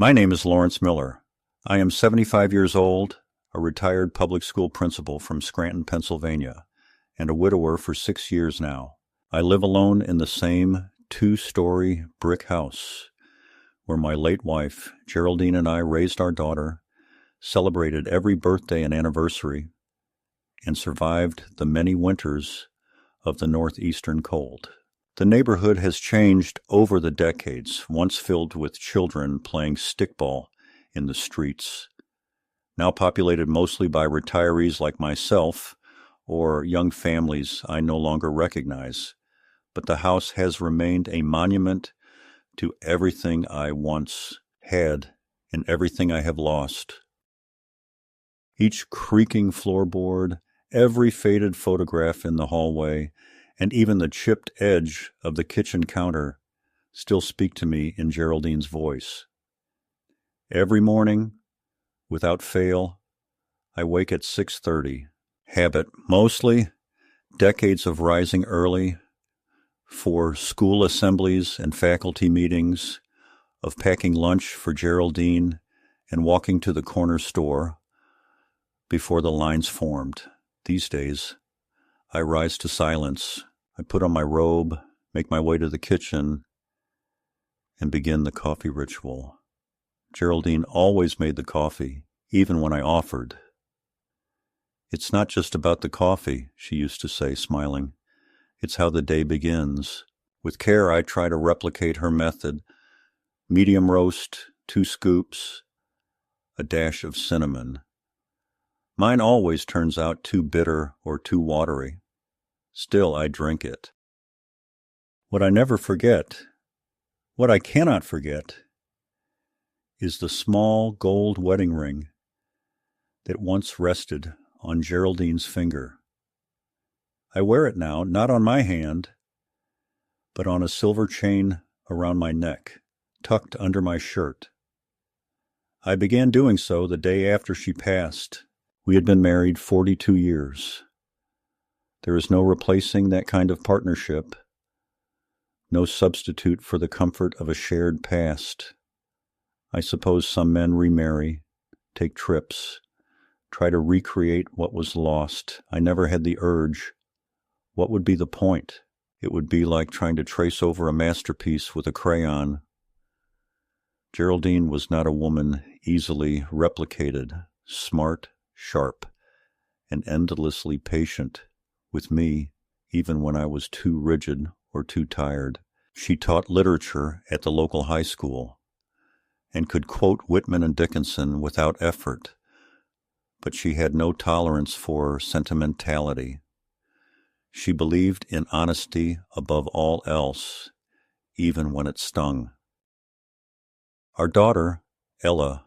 My name is Lawrence Miller. I am 75 years old, a retired public school principal from Scranton, Pennsylvania, and a widower for 6 years now. I live alone in the same two-story brick house where my late wife, Geraldine, and I raised our daughter, celebrated every birthday and anniversary, and survived the many winters of the northeastern cold. The neighborhood has changed over the decades, once filled with children playing stickball in the streets, now populated mostly by retirees like myself or young families I no longer recognize. But the house has remained a monument to everything I once had and everything I have lost. Each creaking floorboard, every faded photograph in the hallway, and even the chipped edge of the kitchen counter still speak to me in Geraldine's voice. Every morning, without fail, I wake at 6:30. Habit, mostly decades of rising early for school assemblies and faculty meetings, of packing lunch for Geraldine and walking to the corner store before the lines formed. These days, I rise to silence. I put on my robe, make my way to the kitchen, and begin the coffee ritual. Geraldine always made the coffee, even when I offered. "It's not just about the coffee," she used to say, smiling. "It's how the day begins." With care, I try to replicate her method. Medium roast, 2 scoops, a dash of cinnamon. Mine always turns out too bitter or too watery. Still, I drink it. What I never forget, what I cannot forget, is the small gold wedding ring that once rested on Geraldine's finger. I wear it now, not on my hand, but on a silver chain around my neck, tucked under my shirt. I began doing so the day after she passed. We had been married 42 years. There is no replacing that kind of partnership, no substitute for the comfort of a shared past. I suppose some men remarry, take trips, try to recreate what was lost. I never had the urge. What would be the point? It would be like trying to trace over a masterpiece with a crayon. Geraldine was not a woman easily replicated, smart, sharp, and endlessly patient with me, even when I was too rigid or too tired. She taught literature at the local high school and could quote Whitman and Dickinson without effort, but she had no tolerance for sentimentality. She believed in honesty above all else, even when it stung. Our daughter, Ella,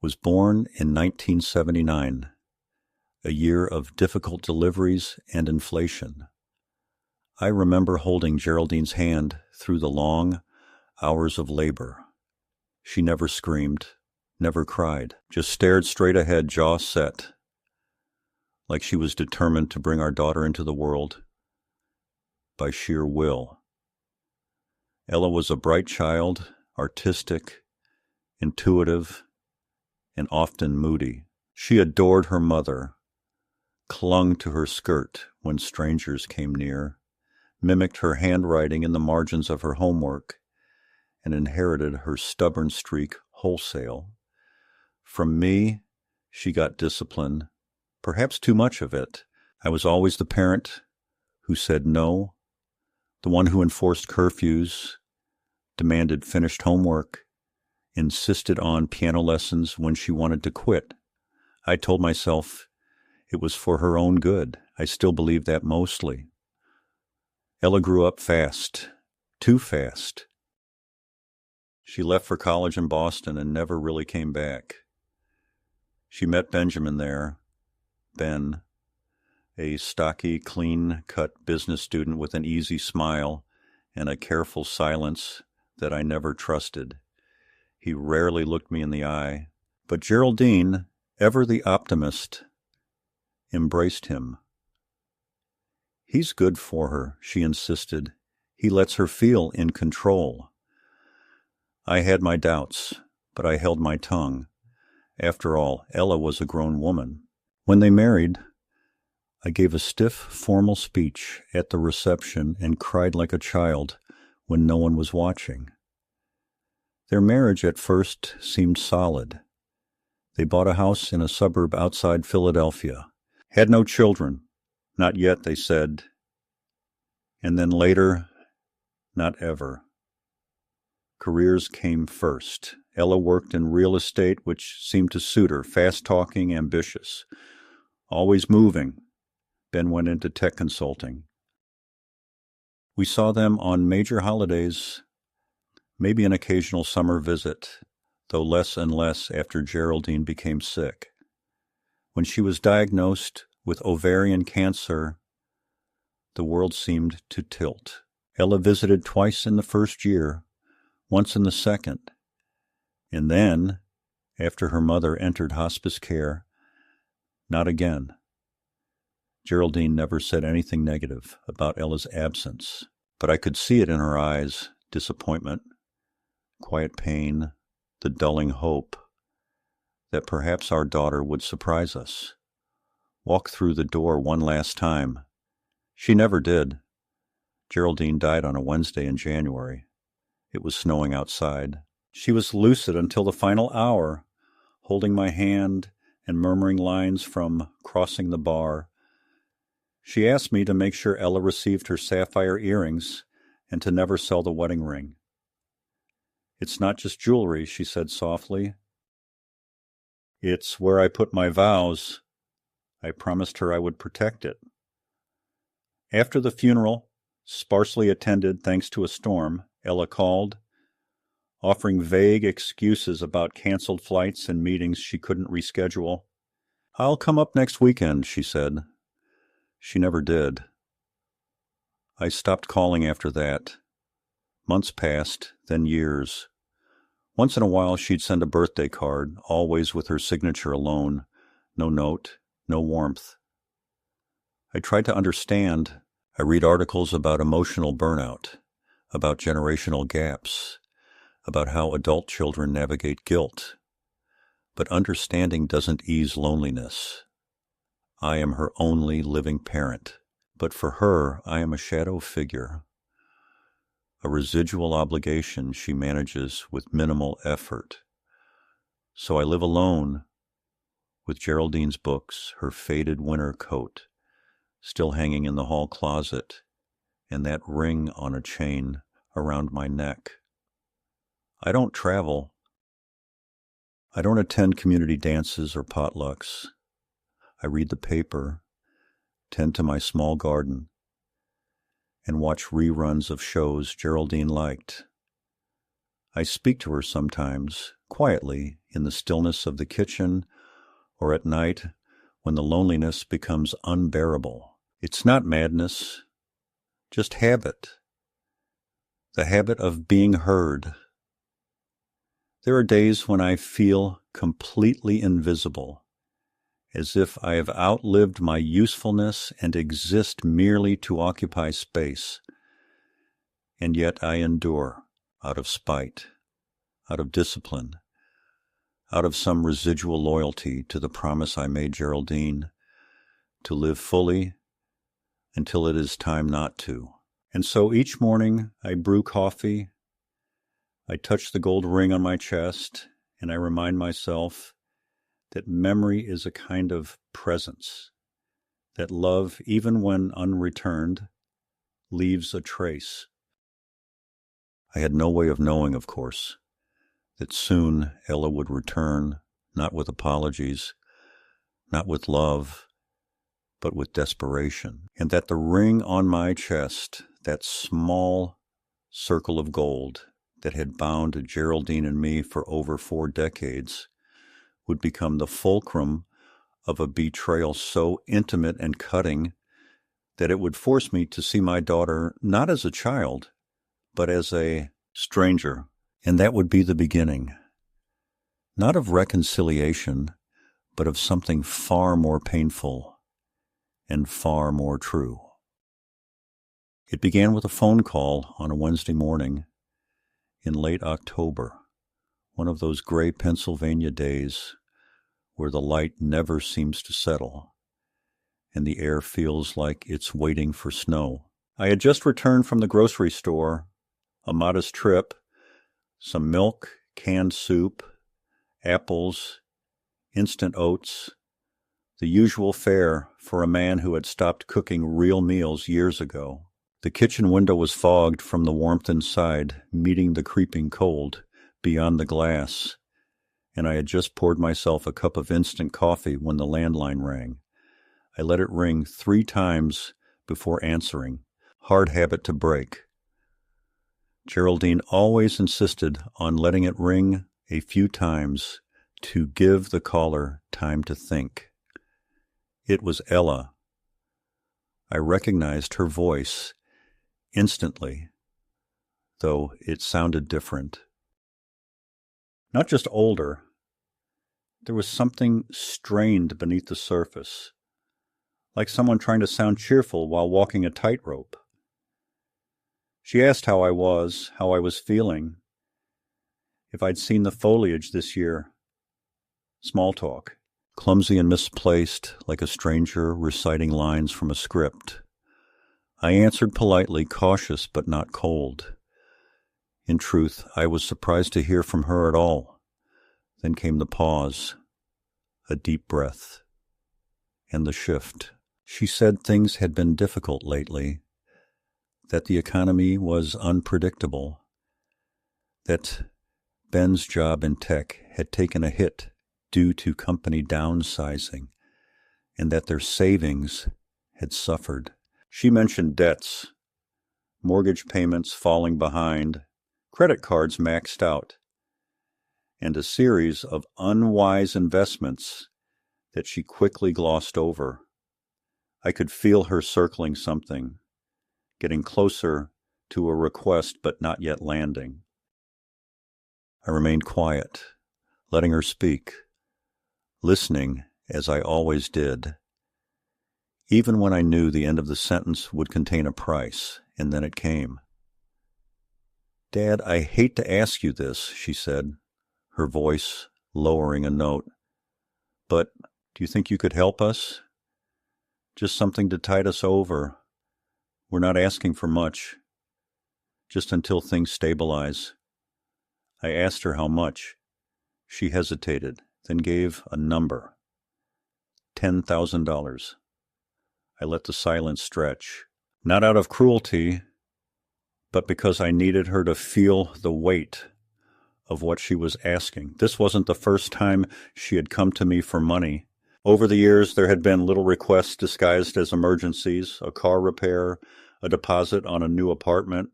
was born in 1979. A year of difficult deliveries and inflation. I remember holding Geraldine's hand through the long hours of labor. She never screamed, never cried, just stared straight ahead, jaw set, like she was determined to bring our daughter into the world by sheer will. Ella was a bright child, artistic, intuitive, and often moody. She adored her mother, clung to her skirt when strangers came near, mimicked her handwriting in the margins of her homework, and inherited her stubborn streak wholesale. From me, she got discipline, perhaps too much of it. I was always the parent who said no, the one who enforced curfews, demanded finished homework, insisted on piano lessons when she wanted to quit. I told myself it was for her own good. I still believe that mostly. Ella grew up fast, too fast. She left for college in Boston and never really came back. She met Benjamin there, Ben, a stocky, clean-cut business student with an easy smile and a careful silence that I never trusted. He rarely looked me in the eye, but Geraldine, ever the optimist, embraced him. "He's good for her," she insisted. "He lets her feel in control." I had my doubts, but I held my tongue. After all, Ella was a grown woman. When they married, I gave a stiff, formal speech at the reception and cried like a child when no one was watching. Their marriage at first seemed solid. They bought a house in a suburb outside Philadelphia. Had no children. Not yet, they said. And then later, not ever. Careers came first. Ella worked in real estate, which seemed to suit her, fast-talking, ambitious. Always moving. Ben went into tech consulting. We saw them on major holidays, maybe an occasional summer visit, though less and less after Geraldine became sick. When she was diagnosed with ovarian cancer, the world seemed to tilt. Ella visited twice in the first year, once in the second, and then, after her mother entered hospice care, not again. Geraldine never said anything negative about Ella's absence, but I could see it in her eyes, disappointment, quiet pain, the dulling hope that perhaps our daughter would surprise us, walk through the door one last time. She never did. Geraldine died on a Wednesday in January. It was snowing outside. She was lucid until the final hour, holding my hand and murmuring lines from Crossing the Bar. She asked me to make sure Ella received her sapphire earrings and to never sell the wedding ring. "It's not just jewelry," she said softly. "It's where I put my vows." I promised her I would protect it. After the funeral, sparsely attended thanks to a storm, Ella called, offering vague excuses about canceled flights and meetings she couldn't reschedule. "I'll come up next weekend," she said. She never did. I stopped calling after that. Months passed, then years. Once in a while she'd send a birthday card, always with her signature alone. No note, no warmth. I tried to understand. I read articles about emotional burnout, about generational gaps, about how adult children navigate guilt. But understanding doesn't ease loneliness. I am her only living parent, but for her I am a shadow figure, a residual obligation she manages with minimal effort. So I live alone, with Geraldine's books, her faded winter coat, still hanging in the hall closet, and that ring on a chain around my neck. I don't travel. I don't attend community dances or potlucks. I read the paper, tend to my small garden, and watch reruns of shows Geraldine liked. I speak to her sometimes, quietly, in the stillness of the kitchen, or at night when the loneliness becomes unbearable. It's not madness, just habit. The habit of being heard. There are days when I feel completely invisible, as if I have outlived my usefulness and exist merely to occupy space. And yet I endure, out of spite, out of discipline, out of some residual loyalty to the promise I made Geraldine, to live fully until it is time not to. And so each morning I brew coffee, I touch the gold ring on my chest, and I remind myself that memory is a kind of presence, that love, even when unreturned, leaves a trace. I had no way of knowing, of course, that soon Ella would return, not with apologies, not with love, but with desperation, and that the ring on my chest, that small circle of gold that had bound Geraldine and me for over 4 decades, would become the fulcrum of a betrayal so intimate and cutting that it would force me to see my daughter not as a child, but as a stranger. And that would be the beginning, not of reconciliation, but of something far more painful and far more true. It began with a phone call on a Wednesday morning in late October, One of those gray Pennsylvania days where the light never seems to settle and the air feels like it's waiting for snow. I had just returned from the grocery store, a modest trip, some milk, canned soup, apples, instant oats, the usual fare for a man who had stopped cooking real meals years ago. The kitchen window was fogged from the warmth inside, meeting the creeping cold beyond the glass, and I had just poured myself a cup of instant coffee when the landline rang. I let it ring 3 times before answering. Hard habit to break. Geraldine always insisted on letting it ring a few times to give the caller time to think. It was Ella. I recognized her voice instantly, though it sounded different. Not just older. There was something strained beneath the surface, like someone trying to sound cheerful while walking a tightrope. She asked how I was feeling, if I'd seen the foliage this year. Small talk, clumsy and misplaced, like a stranger reciting lines from a script. I answered politely, cautious but not cold. In truth, I was surprised to hear from her at all. Then came the pause, a deep breath, and the shift. She said things had been difficult lately, that the economy was unpredictable, that Ben's job in tech had taken a hit due to company downsizing, and that their savings had suffered. She mentioned debts, mortgage payments falling behind, credit cards maxed out, and a series of unwise investments that she quickly glossed over. I could feel her circling something, getting closer to a request but not yet landing. I remained quiet, letting her speak, listening as I always did, even when I knew the end of the sentence would contain a price, and then it came. "Dad, I hate to ask you this," she said, her voice lowering a note, "but do you think you could help us? Just something to tide us over. We're not asking for much, just until things stabilize." I asked her how much. She hesitated, then gave a number. $10,000. I let the silence stretch, not out of cruelty, but because I needed her to feel the weight of what she was asking. This wasn't the first time she had come to me for money. Over the years, there had been little requests disguised as emergencies, a car repair, a deposit on a new apartment,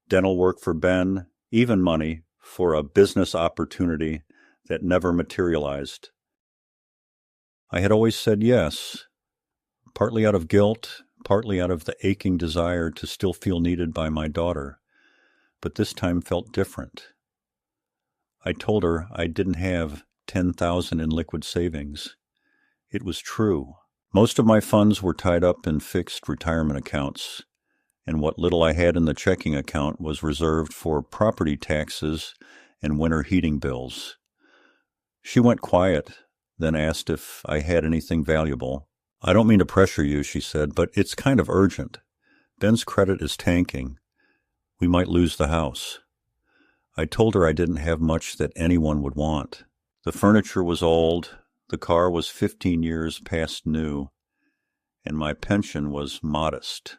dental work for Ben, even money for a business opportunity that never materialized. I had always said yes, partly out of guilt, partly out of the aching desire to still feel needed by my daughter, but this time felt different. I told her I didn't have $10,000 in liquid savings. It was true. Most of my funds were tied up in fixed retirement accounts, and what little I had in the checking account was reserved for property taxes and winter heating bills. She went quiet, then asked if I had anything valuable. "I don't mean to pressure you," she said, "but it's kind of urgent. Ben's credit is tanking. We might lose the house." I told her I didn't have much that anyone would want. The furniture was old, the car was 15 years past new, and my pension was modest.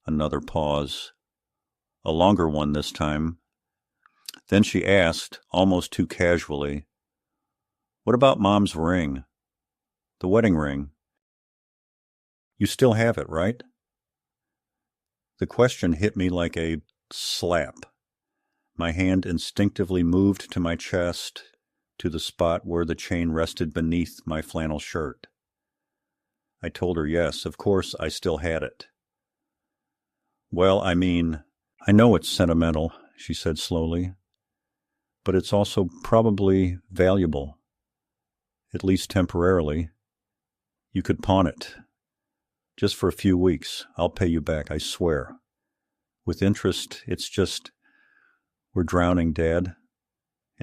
Another pause, a longer one this time. Then she asked, almost too casually, "What about Mom's ring? The wedding ring? You still have it, right?" The question hit me like a slap. My hand instinctively moved to my chest, to the spot where the chain rested beneath my flannel shirt. I told her yes, of course I still had it. "Well, I mean, I know it's sentimental," she said slowly, "but it's also probably valuable, at least temporarily. You could pawn it. Just for a few weeks. I'll pay you back, I swear. With interest, it's just, we're drowning, Dad,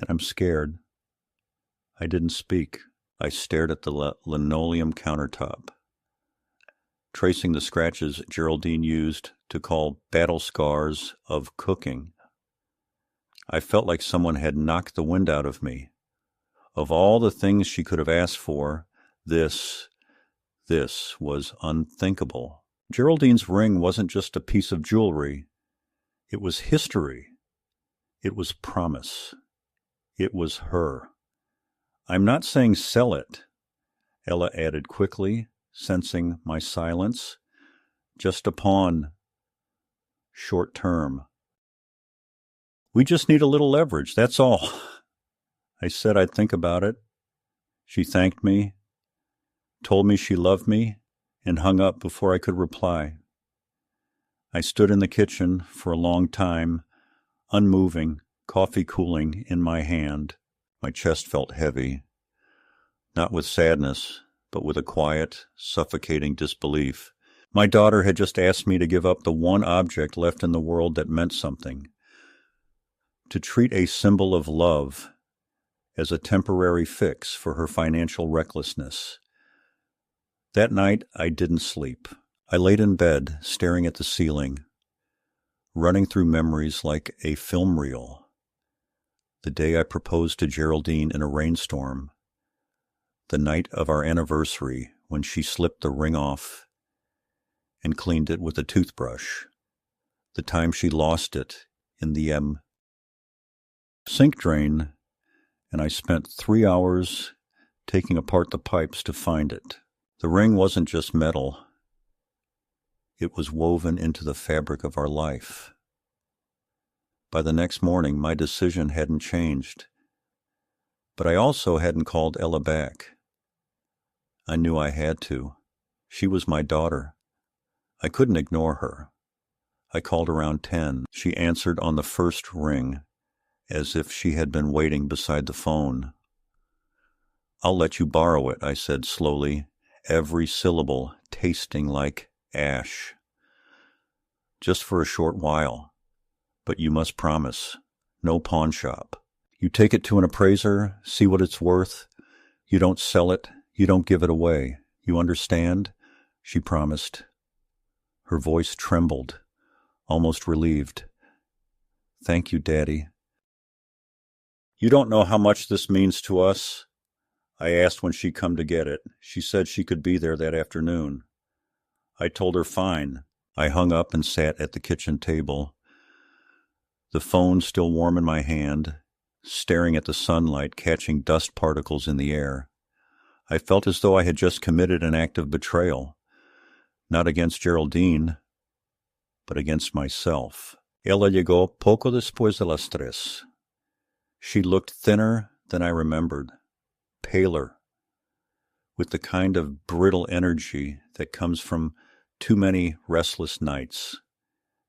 and I'm scared. I didn't speak. I stared at the linoleum countertop, tracing the scratches Geraldine used to call battle scars of cooking. I felt like someone had knocked the wind out of me. Of all the things she could have asked for, this was unthinkable. Geraldine's ring wasn't just a piece of jewelry. It was history. It was promise. It was her. I'm not saying sell it, Ella added quickly, sensing my silence. Just a pawn. Short term. We just need a little leverage, that's all. I said I'd think about it. She thanked me, told me she loved me, and hung up before I could reply. I stood in the kitchen for a long time, unmoving, coffee cooling in my hand. My chest felt heavy, not with sadness, but with a quiet, suffocating disbelief. My daughter had just asked me to give up the one object left in the world that meant something, to treat a symbol of love as a temporary fix for her financial recklessness. That night, I didn't sleep. I laid in bed, staring at the ceiling, running through memories like a film reel. The day I proposed to Geraldine in a rainstorm, the night of our anniversary when she slipped the ring off and cleaned it with a toothbrush, the time she lost it in the sink drain, and I spent 3 hours taking apart the pipes to find it. The ring wasn't just metal. It was woven into the fabric of our life. By the next morning, my decision hadn't changed, but I also hadn't called Ella back. I knew I had to. She was my daughter. I couldn't ignore her. I called around 10. She answered on the first ring, as if she had been waiting beside the phone. "I'll let you borrow it," I said slowly, every syllable tasting like ash. "Just for a short while. But you must promise. No pawn shop. You take it to an appraiser, see what it's worth. You don't sell it. You don't give it away. You understand?" She promised. Her voice trembled, almost relieved. "Thank you, Daddy." "You don't know how much this means to us?" I asked when she'd come to get it. She said she could be there that afternoon. I told her fine. I hung up and sat at the kitchen table, the phone still warm in my hand, staring at the sunlight catching dust particles in the air. I felt as though I had just committed an act of betrayal, not against Geraldine, but against myself. Ella llegó poco después de las 3. She looked thinner than I remembered, paler, with the kind of brittle energy that comes from too many restless nights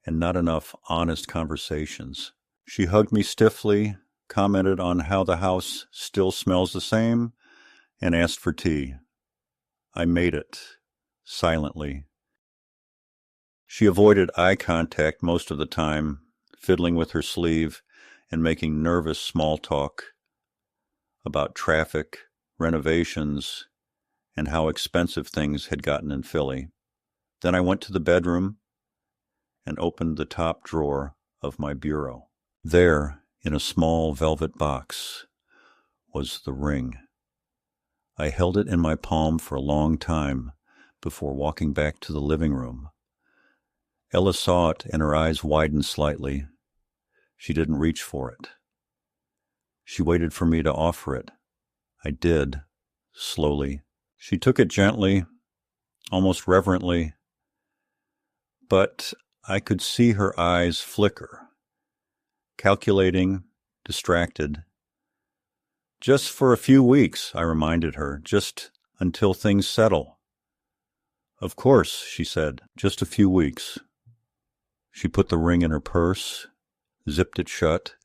and not enough honest conversations. She hugged me stiffly, commented on how the house still smells the same, and asked for tea. I made it, silently. She avoided eye contact most of the time, fiddling with her sleeve and making nervous small talk about traffic, renovations, and how expensive things had gotten in Philly. Then I went to the bedroom and opened the top drawer of my bureau. There, in a small velvet box, was the ring. I held it in my palm for a long time before walking back to the living room. Ella saw it and her eyes widened slightly. She didn't reach for it. She waited for me to offer it. I did, slowly. She took it gently, almost reverently, but I could see her eyes flicker, calculating, distracted. "Just for a few weeks," I reminded her, "just until things settle." "Of course," she said, "just a few weeks." She put the ring in her purse, zipped it shut,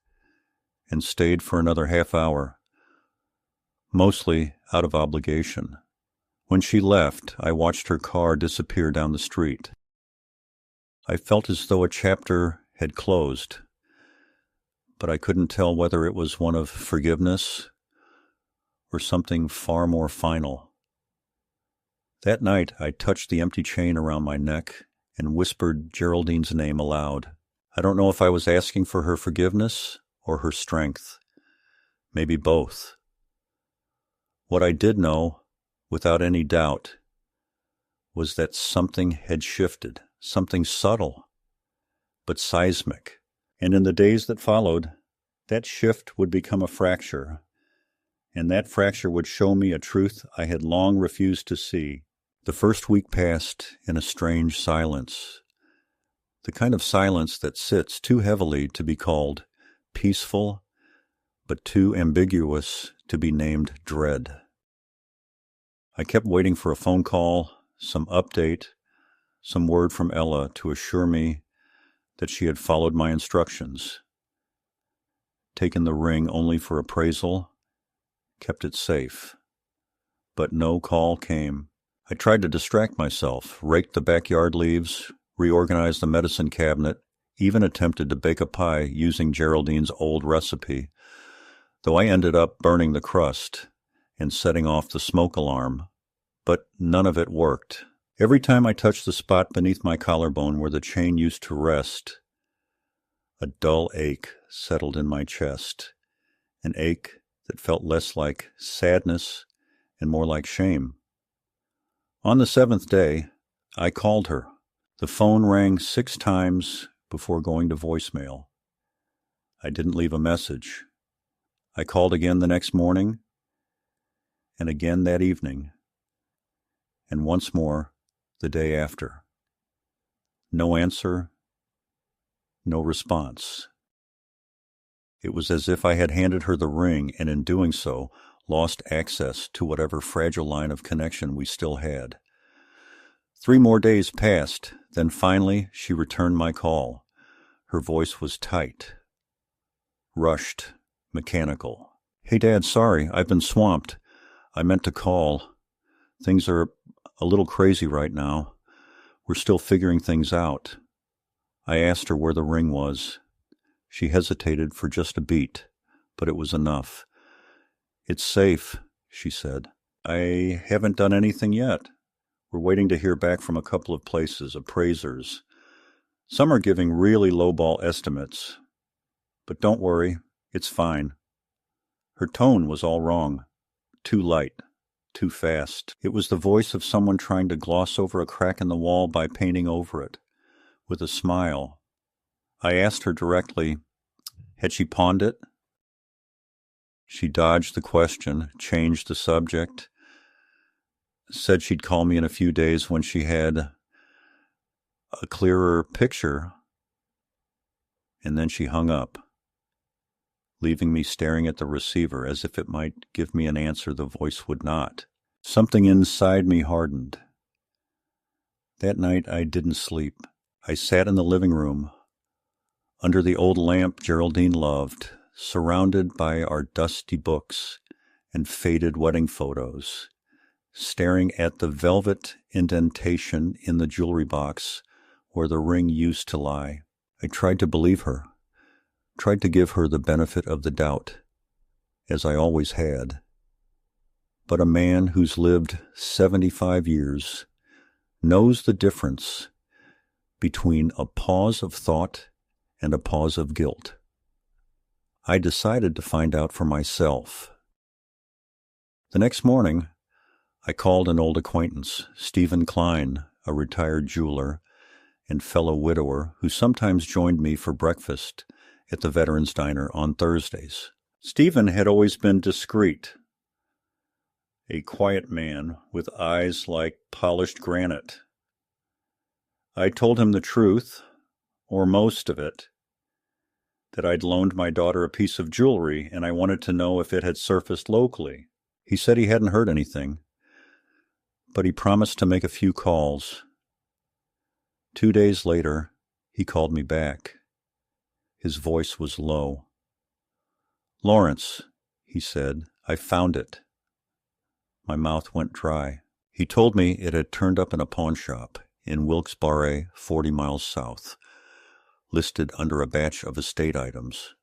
and stayed for another half hour, mostly out of obligation. When she left, I watched her car disappear down the street. I felt as though a chapter had closed, but I couldn't tell whether it was one of forgiveness or something far more final. That night, I touched the empty chain around my neck and whispered Geraldine's name aloud. I don't know if I was asking for her forgiveness or her strength. Maybe both. What I did know, without any doubt, was that something had shifted, something subtle, but seismic. And in the days that followed, that shift would become a fracture, and that fracture would show me a truth I had long refused to see. The first week passed in a strange silence, the kind of silence that sits too heavily to be called peaceful, but too ambiguous to be named dread. I kept waiting for a phone call, some update, some word from Ella to assure me that she had followed my instructions, taken the ring only for appraisal, kept it safe. But no call came. I tried to distract myself, raked the backyard leaves, reorganized the medicine cabinet, even attempted to bake a pie using Geraldine's old recipe, though I ended up burning the crust and setting off the smoke alarm. But none of it worked. Every time I touched the spot beneath my collarbone where the chain used to rest, a dull ache settled in my chest, an ache that felt less like sadness and more like shame. On the seventh day, I called her. The phone rang 6 times before going to voicemail. I didn't leave a message. I called again the next morning, and again that evening, and once more the day after. No answer, no response. It was as if I had handed her the ring and in doing so lost access to whatever fragile line of connection we still had. 3 more days passed, then finally she returned my call. Her voice was tight, rushed, mechanical. "Hey, Dad, sorry, I've been swamped. I meant to call. Things are a little crazy right now. We're still figuring things out." I asked her where the ring was. She hesitated for just a beat, but it was enough. "It's safe," she said. "I haven't done anything yet. We're waiting to hear back from a couple of places, appraisers. Some are giving really lowball estimates. But don't worry, it's fine." Her tone was all wrong. Too light, too fast. It was the voice of someone trying to gloss over a crack in the wall by painting over it, with a smile. I asked her directly, had she pawned it? She dodged the question, changed the subject, said she'd call me in a few days when she had a clearer picture, and then she hung up, leaving me staring at the receiver as if it might give me an answer the voice would not. Something inside me hardened. That night I didn't sleep. I sat in the living room, under the old lamp Geraldine loved, surrounded by our dusty books and faded wedding photos, staring at the velvet indentation in the jewelry box where the ring used to lie. I tried to believe her, tried to give her the benefit of the doubt, as I always had. But a man who's lived 75 years knows the difference between a pause of thought and a pause of guilt. I decided to find out for myself. The next morning, I called an old acquaintance, Stephen Klein, a retired jeweler and fellow widower who sometimes joined me for breakfast at the Veterans Diner on Thursdays. Stephen had always been discreet, a quiet man with eyes like polished granite. I told him the truth, or most of it, that I'd loaned my daughter a piece of jewelry and I wanted to know if it had surfaced locally. He said he hadn't heard anything, but he promised to make a few calls. 2 days later, he called me back. His voice was low. "Lawrence," he said, "I found it." My mouth went dry. He told me it had turned up in a pawn shop in Wilkes-Barre, 40 miles south, listed under a batch of estate items.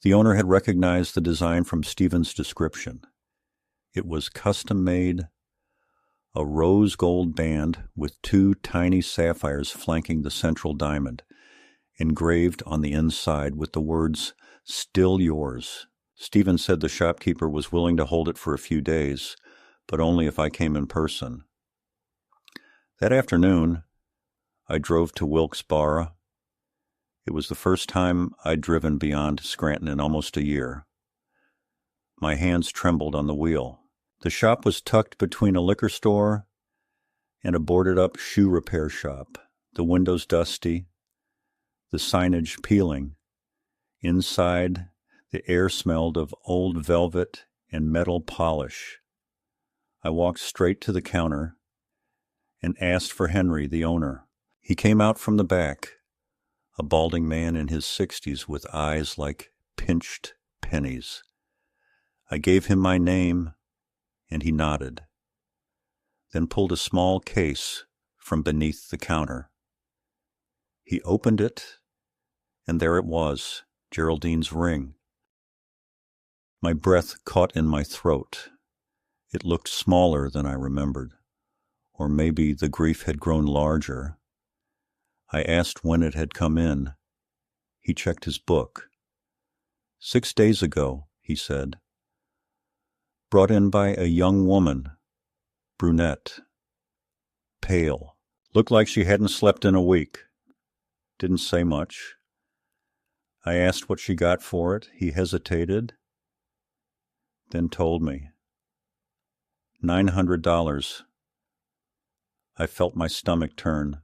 The owner had recognized the design from Stephen's description. It was custom-made, a rose gold band with 2 tiny sapphires flanking the central diamond, engraved on the inside with the words, "Still yours." Stephen said the shopkeeper was willing to hold it for a few days, but only if I came in person. That afternoon, I drove to Wilkes-Barre. It was the first time I'd driven beyond Scranton in almost a year. My hands trembled on the wheel. The shop was tucked between a liquor store and a boarded-up shoe repair shop, the windows dusty, the signage peeling. Inside, the air smelled of old velvet and metal polish. I walked straight to the counter and asked for Henry, the owner. He came out from the back, a balding man in his 60s with eyes like pinched pennies. I gave him my name, and he nodded, then pulled a small case from beneath the counter. He opened it, and there it was, Geraldine's ring. My breath caught in my throat. It looked smaller than I remembered, or maybe the grief had grown larger. I asked when it had come in. He checked his book. 6 days ago, he said. Brought in by a young woman, brunette, pale. Looked like she hadn't slept in a week. Didn't say much. I asked what she got for it. He hesitated, then told me. $900. I felt my stomach turn.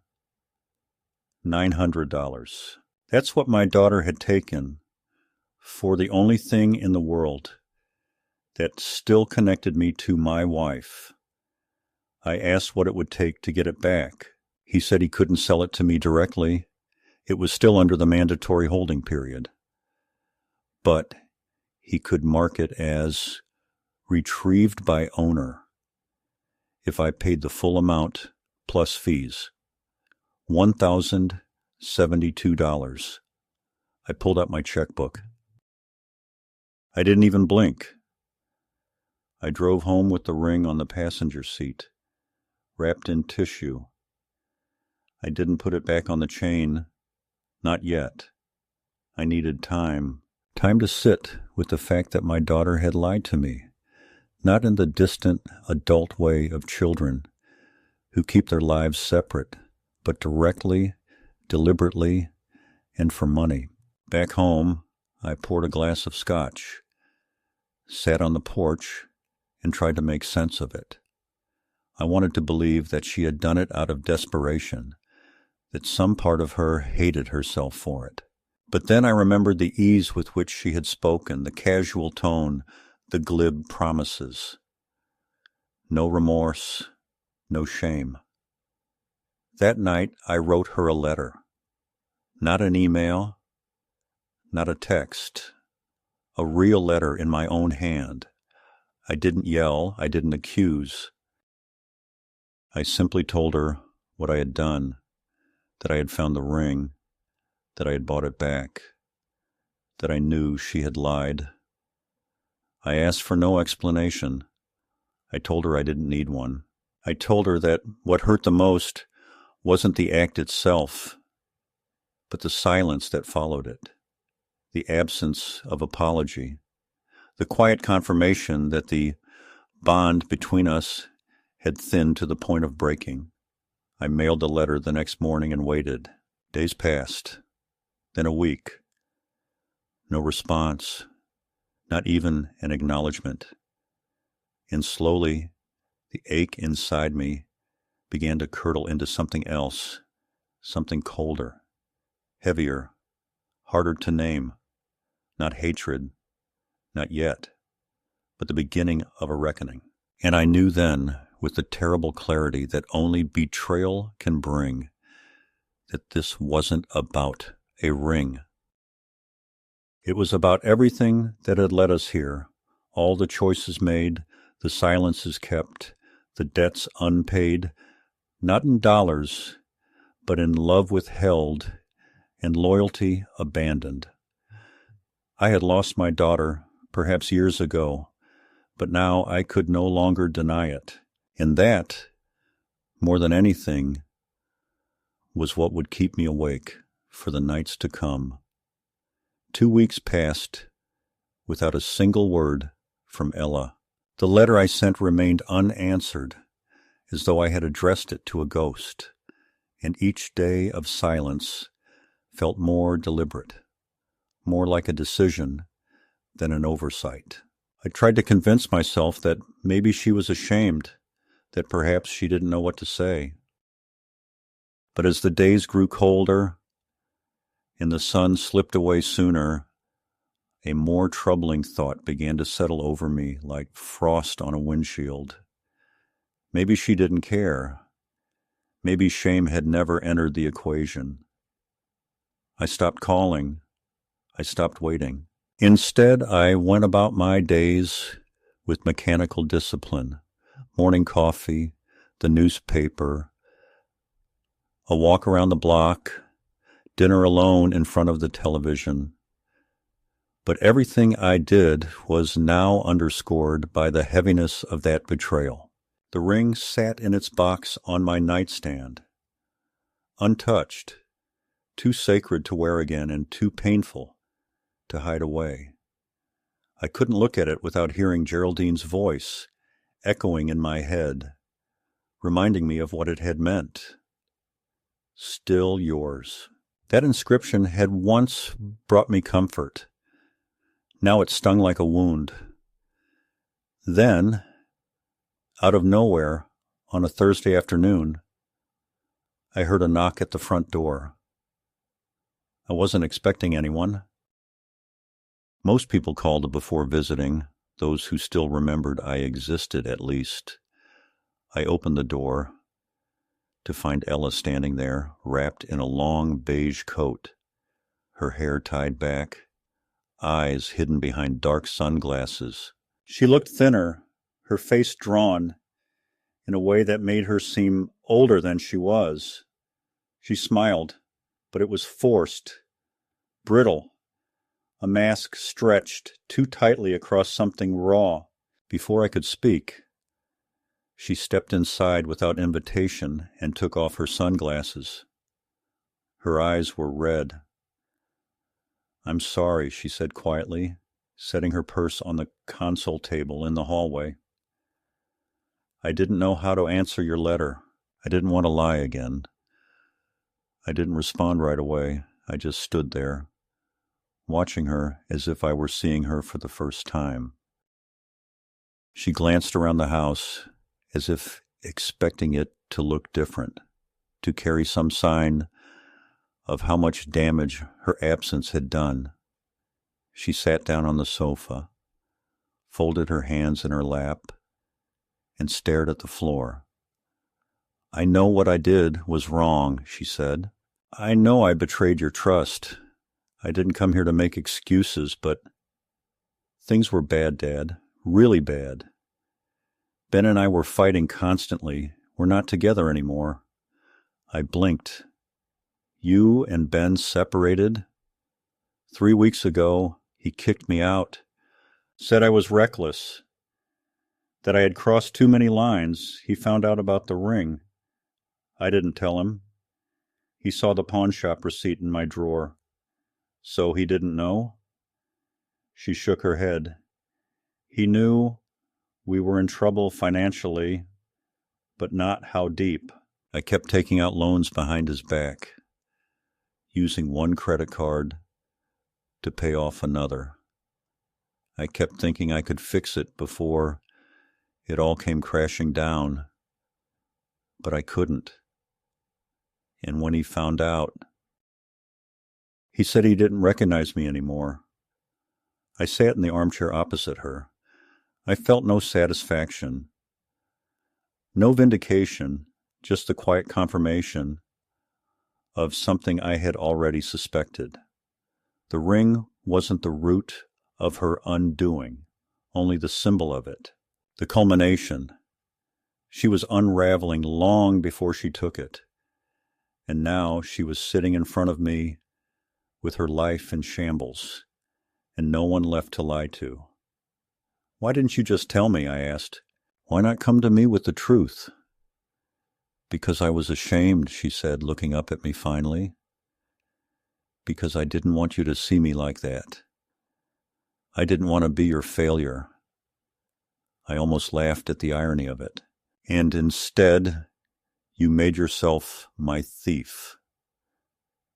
$900. That's what my daughter had taken for the only thing in the world that still connected me to my wife. I asked what it would take to get it back. He said he couldn't sell it to me directly. It was still under the mandatory holding period. But he could mark it as retrieved by owner if I paid the full amount plus fees. $1,072. I pulled out my checkbook. I didn't even blink. I drove home with the ring on the passenger seat, wrapped in tissue. I didn't put it back on the chain, not yet. I needed time to sit with the fact that my daughter had lied to me, not in the distant adult way of children who keep their lives separate, but directly, deliberately, and for money. Back home, I poured a glass of scotch, sat on the porch, and tried to make sense of it. I wanted to believe that she had done it out of desperation, that some part of her hated herself for it. But then I remembered the ease with which she had spoken, the casual tone, the glib promises. No remorse, no shame. That night I wrote her a letter. Not an email, not a text. A real letter in my own hand. I didn't yell, I didn't accuse. I simply told her what I had done, that I had found the ring, that I had bought it back, that I knew she had lied. I asked for no explanation. I told her I didn't need one. I told her that what hurt the most wasn't the act itself, but the silence that followed it, the absence of apology, the quiet confirmation that the bond between us had thinned to the point of breaking. I mailed the letter the next morning and waited. Days passed, then a week. No response, not even an acknowledgement. And slowly, the ache inside me began to curdle into something else, something colder, heavier, harder to name. Not hatred, not yet, but the beginning of a reckoning. And I knew then, with the terrible clarity that only betrayal can bring, that this wasn't about a ring. It was about everything that had led us here, all the choices made, the silences kept, the debts unpaid, not in dollars, but in love withheld and loyalty abandoned. I had lost my daughter, perhaps years ago, but now I could no longer deny it. And that, more than anything, was what would keep me awake for the nights to come. 2 weeks passed without a single word from Ella. The letter I sent remained unanswered, as though I had addressed it to a ghost, and each day of silence felt more deliberate, more like a decision than an oversight. I tried to convince myself that maybe she was ashamed, that perhaps she didn't know what to say. But as the days grew colder and the sun slipped away sooner, a more troubling thought began to settle over me like frost on a windshield. Maybe she didn't care. Maybe shame had never entered the equation. I stopped calling. I stopped waiting. Instead, I went about my days with mechanical discipline. Morning coffee, the newspaper, a walk around the block, dinner alone in front of the television. But everything I did was now underscored by the heaviness of that betrayal. The ring sat in its box on my nightstand, untouched, too sacred to wear again and too painful to hide away. I couldn't look at it without hearing Geraldine's voice echoing in my head, reminding me of what it had meant. Still yours. That inscription had once brought me comfort. Now it stung like a wound. Then, out of nowhere, on a Thursday afternoon, I heard a knock at the front door. I wasn't expecting anyone. Most people called before visiting, those who still remembered I existed at least. I opened the door to find Ella standing there, wrapped in a long beige coat, her hair tied back, eyes hidden behind dark sunglasses. She looked thinner, her face drawn, in a way that made her seem older than she was. She smiled, but it was forced, brittle, a mask stretched too tightly across something raw. Before I could speak, she stepped inside without invitation and took off her sunglasses. Her eyes were red. "I'm sorry," she said quietly, setting her purse on the console table in the hallway. "I didn't know how to answer your letter. I didn't want to lie again. I didn't respond right away. I just stood there, watching her as if I were seeing her for the first time." She glanced around the house, as if expecting it to look different, to carry some sign of how much damage her absence had done. She sat down on the sofa, folded her hands in her lap, and stared at the floor. "I know what I did was wrong," she said. "I know I betrayed your trust. I didn't come here to make excuses, but things were bad, Dad, really bad. Ben and I were fighting constantly. We're not together anymore." I blinked. "You and Ben separated? 3 weeks ago, he kicked me out, said I was reckless, that I had crossed too many lines. He found out about the ring. I didn't tell him. He saw the pawn shop receipt in my drawer. So he didn't know?" She shook her head. "He knew we were in trouble financially, but not how deep." I kept taking out loans behind his back, using one credit card to pay off another. I kept thinking I could fix it before it all came crashing down, but I couldn't. And when he found out, he said he didn't recognize me anymore. I sat in the armchair opposite her. I felt no satisfaction, no vindication, just the quiet confirmation of something I had already suspected. The ring wasn't the root of her undoing, only the symbol of it, the culmination. She was unraveling long before she took it, and now she was sitting in front of me with her life in shambles, and no one left to lie to. "Why didn't you just tell me?" I asked. "Why not come to me with the truth?" "Because I was ashamed," she said, looking up at me finally. "Because I didn't want you to see me like that. I didn't want to be your failure." I almost laughed at the irony of it. "And instead, you made yourself my thief."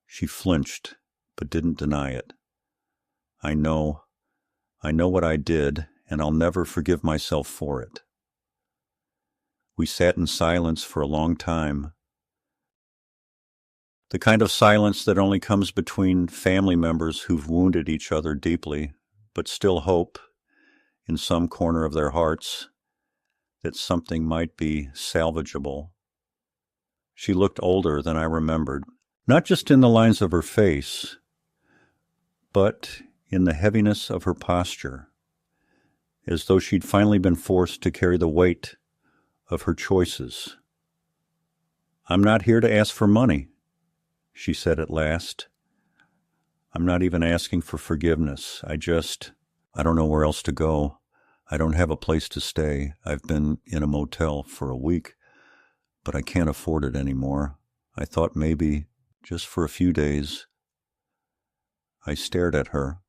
She flinched, but didn't deny it. I know what I did, and I'll never forgive myself for it." We sat in silence for a long time, the kind of silence that only comes between family members who've wounded each other deeply, but still hope, in some corner of their hearts, that something might be salvageable. She looked older than I remembered, not just in the lines of her face, but in the heaviness of her posture, as though she'd finally been forced to carry the weight of her choices. "I'm not here to ask for money," she said at last. "I'm not even asking for forgiveness. I don't know where else to go. I don't have a place to stay. I've been in a motel for a week, but I can't afford it anymore. I thought maybe, just for a few days." I stared at her,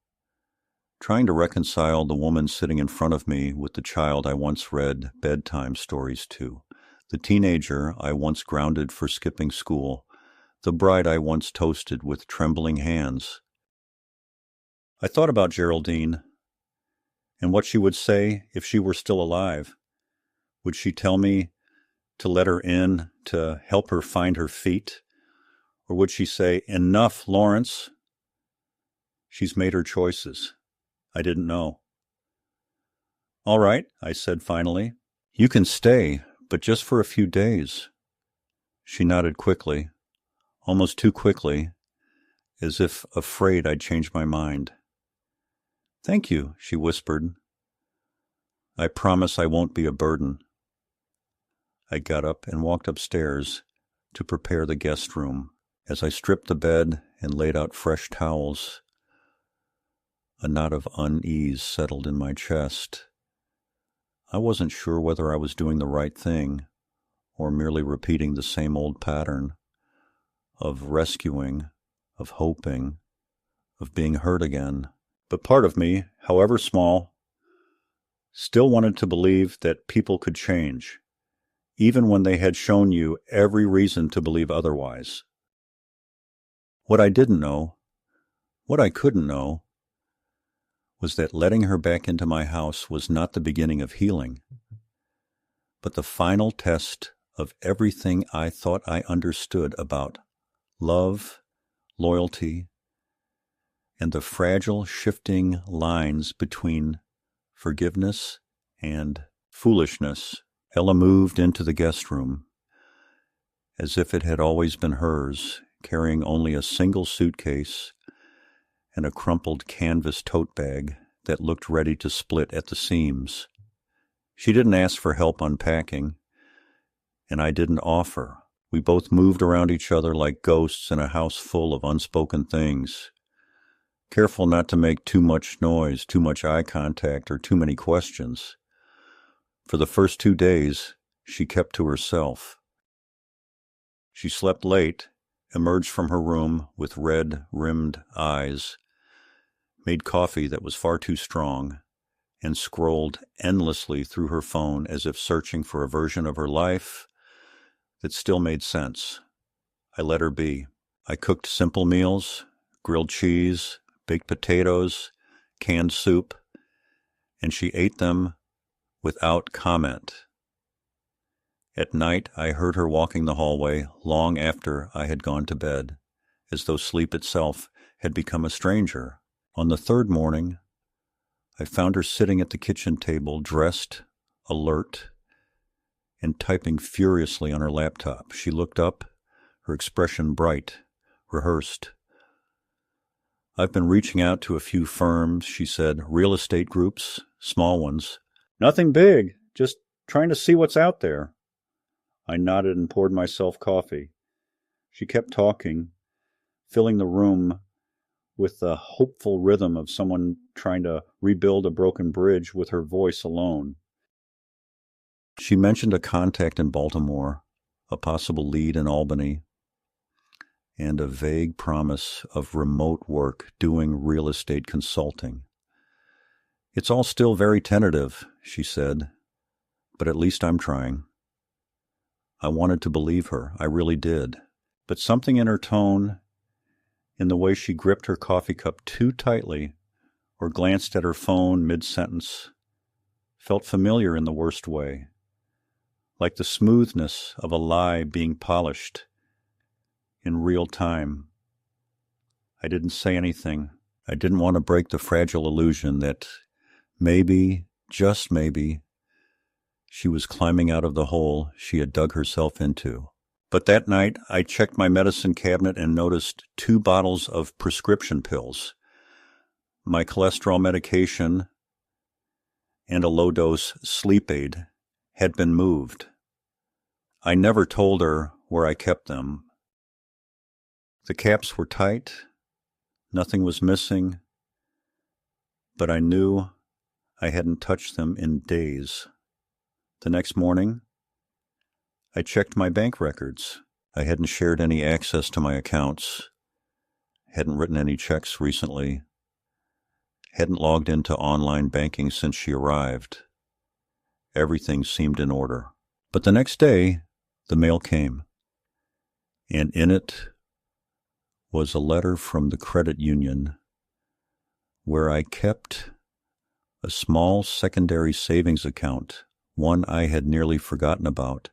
trying to reconcile the woman sitting in front of me with the child I once read bedtime stories to, the teenager I once grounded for skipping school, the bride I once toasted with trembling hands. I thought about Geraldine and what she would say if she were still alive. Would she tell me to let her in, to help her find her feet? Or would she say, "Enough, Lawrence"? She's made her choices. I didn't know. "All right," I said finally. "You can stay, but just for a few days." She nodded quickly, almost too quickly, as if afraid I'd change my mind. "Thank you," she whispered. "I promise I won't be a burden." I got up and walked upstairs to prepare the guest room. As I stripped the bed and laid out fresh towels, a knot of unease settled in my chest. I wasn't sure whether I was doing the right thing or merely repeating the same old pattern of rescuing, of hoping, of being hurt again. But part of me, however small, still wanted to believe that people could change, even when they had shown you every reason to believe otherwise. What I didn't know, what I couldn't know, was that letting her back into my house was not the beginning of healing, but the final test of everything I thought I understood about love, loyalty, and the fragile, shifting lines between forgiveness and foolishness. Ella moved into the guest room, as if it had always been hers, carrying only a single suitcase and a crumpled canvas tote bag that looked ready to split at the seams. She didn't ask for help unpacking, and I didn't offer. We both moved around each other like ghosts in a house full of unspoken things, careful not to make too much noise, too much eye contact, or too many questions. For the first 2 days, she kept to herself. She slept late, emerged from her room with red-rimmed eyes, made coffee that was far too strong, and scrolled endlessly through her phone as if searching for a version of her life that still made sense. I let her be. I cooked simple meals, grilled cheese, baked potatoes, canned soup, and she ate them without comment. At night, I heard her walking the hallway long after I had gone to bed, as though sleep itself had become a stranger. On the third morning, I found her sitting at the kitchen table, dressed, alert, and typing furiously on her laptop. She looked up, her expression bright, rehearsed. "I've been reaching out to a few firms," she said, "real estate groups, small ones. Nothing big, just trying to see what's out there." I nodded and poured myself coffee. She kept talking, filling the room with the hopeful rhythm of someone trying to rebuild a broken bridge with her voice alone. She mentioned a contact in Baltimore, a possible lead in Albany, and a vague promise of remote work doing real estate consulting. "It's all still very tentative," she said, "but at least I'm trying." I wanted to believe her, I really did, but something in her tone, in the way she gripped her coffee cup too tightly or glanced at her phone mid-sentence, felt familiar in the worst way, like the smoothness of a lie being polished in real time. I didn't say anything. I didn't want to break the fragile illusion that maybe, just maybe, she was climbing out of the hole she had dug herself into. But that night, I checked my medicine cabinet and noticed 2 bottles of prescription pills, my cholesterol medication, and a low-dose sleep aid had been moved. I never told her where I kept them. The caps were tight, nothing was missing, but I knew I hadn't touched them in days. The next morning, I checked my bank records. I hadn't shared any access to my accounts, hadn't written any checks recently, hadn't logged into online banking since she arrived. Everything seemed in order. But the next day, the mail came, and in it was a letter from the credit union where I kept a small secondary savings account, one I had nearly forgotten about,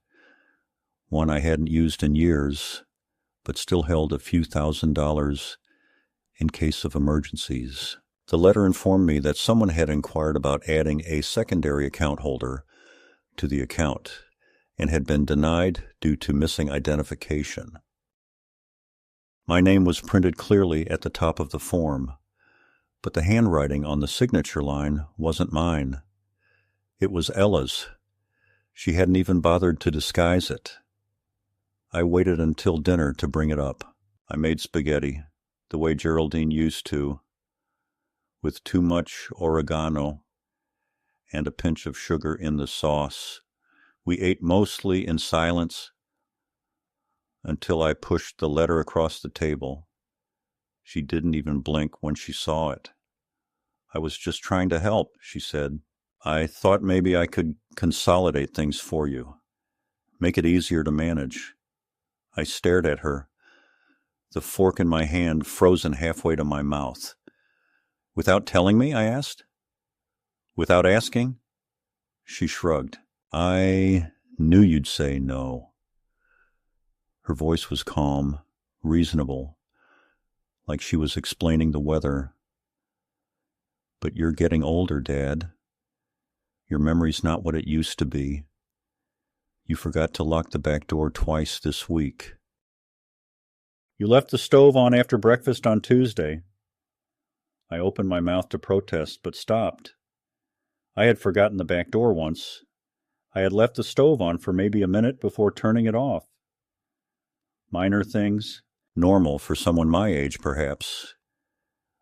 one I hadn't used in years, but still held a few $1,000s in case of emergencies. The letter informed me that someone had inquired about adding a secondary account holder to the account and had been denied due to missing identification. My name was printed clearly at the top of the form, but the handwriting on the signature line wasn't mine. It was Ella's. She hadn't even bothered to disguise it. I waited until dinner to bring it up. I made spaghetti, the way Geraldine used to, with too much oregano and a pinch of sugar in the sauce. We ate mostly in silence until I pushed the letter across the table. She didn't even blink when she saw it. "I was just trying to help," she said. "I thought maybe I could consolidate things for you, make it easier to manage." I stared at her, the fork in my hand frozen halfway to my mouth. "Without telling me?" I asked. "Without asking?" She shrugged. "I knew you'd say no." Her voice was calm, reasonable, like she was explaining the weather. "But you're getting older, Dad. Your memory's not what it used to be. You forgot to lock the back door twice this week." "You left the stove on after breakfast on Tuesday." I opened my mouth to protest, but stopped. I had forgotten the back door once. I had left the stove on for maybe a minute before turning it off. Minor things, normal for someone my age, perhaps.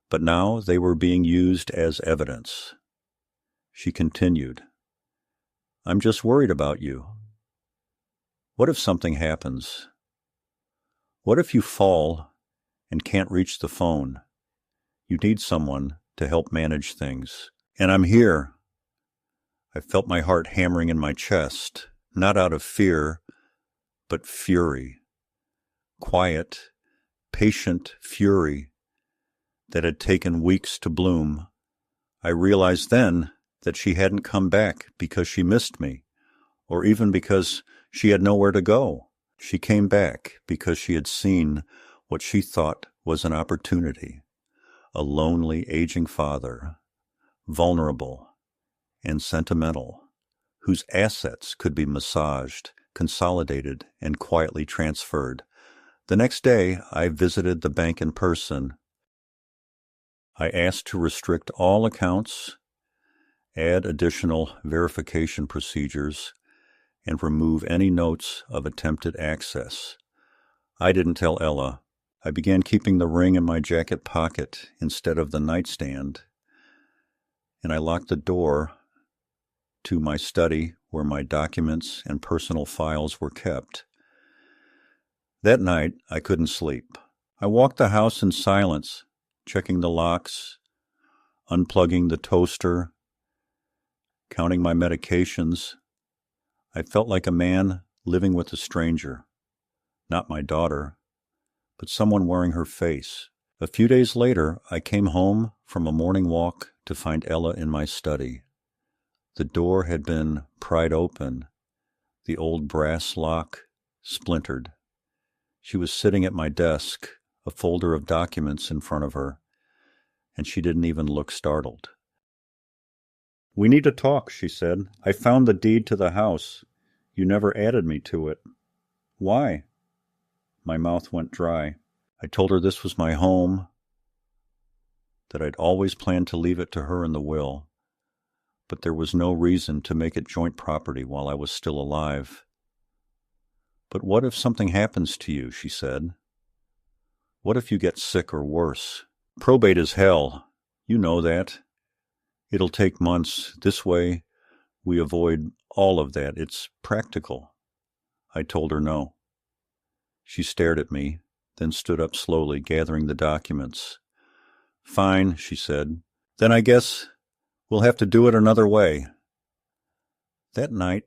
But now they were being used as evidence. She continued, "I'm just worried about you. What if something happens? What if you fall and can't reach the phone? You need someone to help manage things. And I'm here." I felt my heart hammering in my chest, not out of fear, but fury. Quiet, patient fury that had taken weeks to bloom. I realized then that she hadn't come back because she missed me, or even because she had nowhere to go. She came back because she had seen what she thought was an opportunity. A lonely, aging father, vulnerable and sentimental, whose assets could be massaged, consolidated, and quietly transferred. The next day, I visited the bank in person. I asked to restrict all accounts, add additional verification procedures, and remove any notes of attempted access. I didn't tell Ella. I began keeping the ring in my jacket pocket instead of the nightstand, and I locked the door to my study where my documents and personal files were kept. That night, I couldn't sleep. I walked the house in silence, checking the locks, unplugging the toaster, counting my medications. I felt like a man living with a stranger, not my daughter, but someone wearing her face. A few days later, I came home from a morning walk to find Ella in my study. The door had been pried open, the old brass lock splintered. She was sitting at my desk, a folder of documents in front of her, and she didn't even look startled. "We need to talk," she said. "I found the deed to the house. You never added me to it." "Why?" My mouth went dry. I told her this was my home, that I'd always planned to leave it to her in the will, but there was no reason to make it joint property while I was still alive. "But what if something happens to you?" she said. "What if you get sick or worse? Probate is hell. You know that. It'll take months. This way, we avoid all of that. It's practical." I told her no. She stared at me, then stood up slowly, gathering the documents. "Fine," she said. "Then I guess we'll have to do it another way." That night,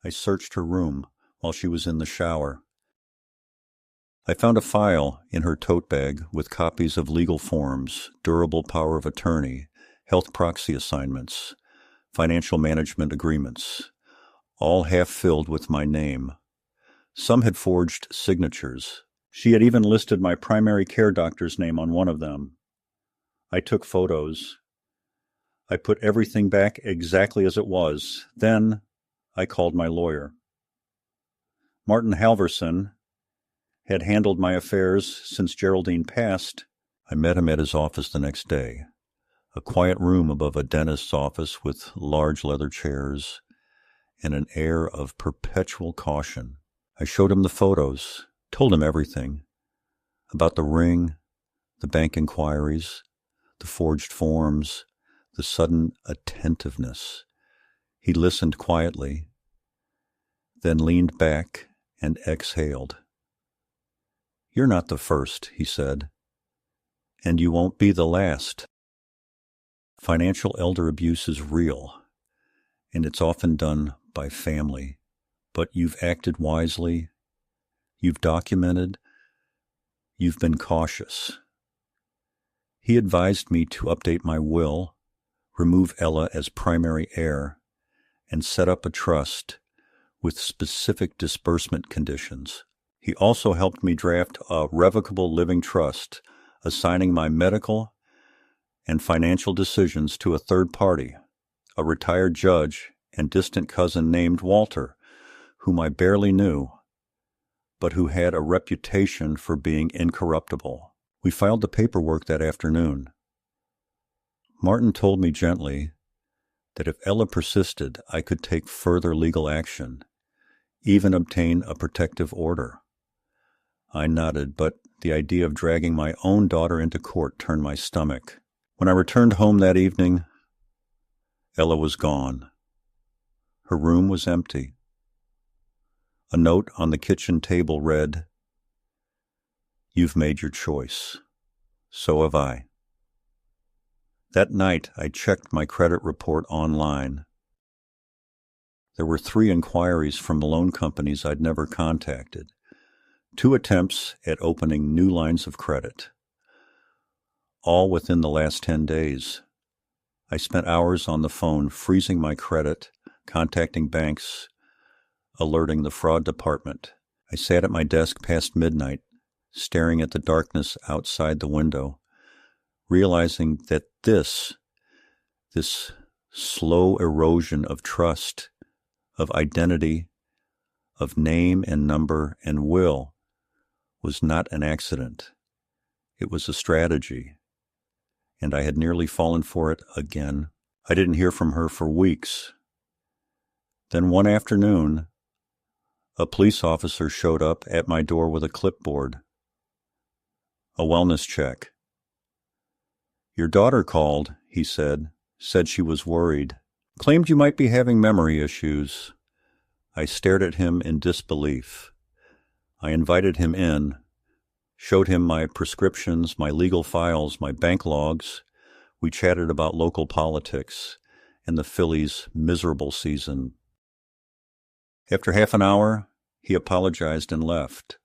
I searched her room while she was in the shower. I found a file in her tote bag with copies of legal forms, durable power of attorney, health proxy assignments, financial management agreements, all half filled with my name. Some had forged signatures. She had even listed my primary care doctor's name on one of them. I took photos. I put everything back exactly as it was. Then I called my lawyer. Martin Halverson had handled my affairs since Geraldine passed. I met him at his office the next day, a quiet room above a dentist's office with large leather chairs and an air of perpetual caution. I showed him the photos, told him everything about the ring, the bank inquiries, the forged forms, the sudden attentiveness. He listened quietly, then leaned back and exhaled. "You're not the first," he said, "and you won't be the last. Financial elder abuse is real, and it's often done by family. But you've acted wisely, you've documented, you've been cautious." He advised me to update my will, remove Ella as primary heir, and set up a trust with specific disbursement conditions. He also helped me draft a revocable living trust, assigning my medical and financial decisions to a third party, a retired judge and distant cousin named Walter, whom I barely knew, but who had a reputation for being incorruptible. We filed the paperwork that afternoon. Martin told me gently that if Ella persisted, I could take further legal action, even obtain a protective order. I nodded, but the idea of dragging my own daughter into court turned my stomach. When I returned home that evening, Ella was gone. Her room was empty. A note on the kitchen table read, "You've made your choice. So have I." That night, I checked my credit report online. There were 3 inquiries from loan companies I'd never contacted, 2 attempts at opening new lines of credit, all within the last 10 days. I spent hours on the phone freezing my credit, contacting banks, alerting the fraud department. I sat at my desk past midnight, staring at the darkness outside the window, realizing that this slow erosion of trust, of identity, of name and number and will was not an accident. It was a strategy, and I had nearly fallen for it again. I didn't hear from her for weeks. Then one afternoon, a police officer showed up at my door with a clipboard. A wellness check. Your daughter called, he said she was worried. Claimed you might be having memory issues. I stared at him in disbelief. I invited him in, showed him my prescriptions, my legal files, my bank logs. We chatted about local politics and the Phillies' miserable season. After half an hour, he apologized and left.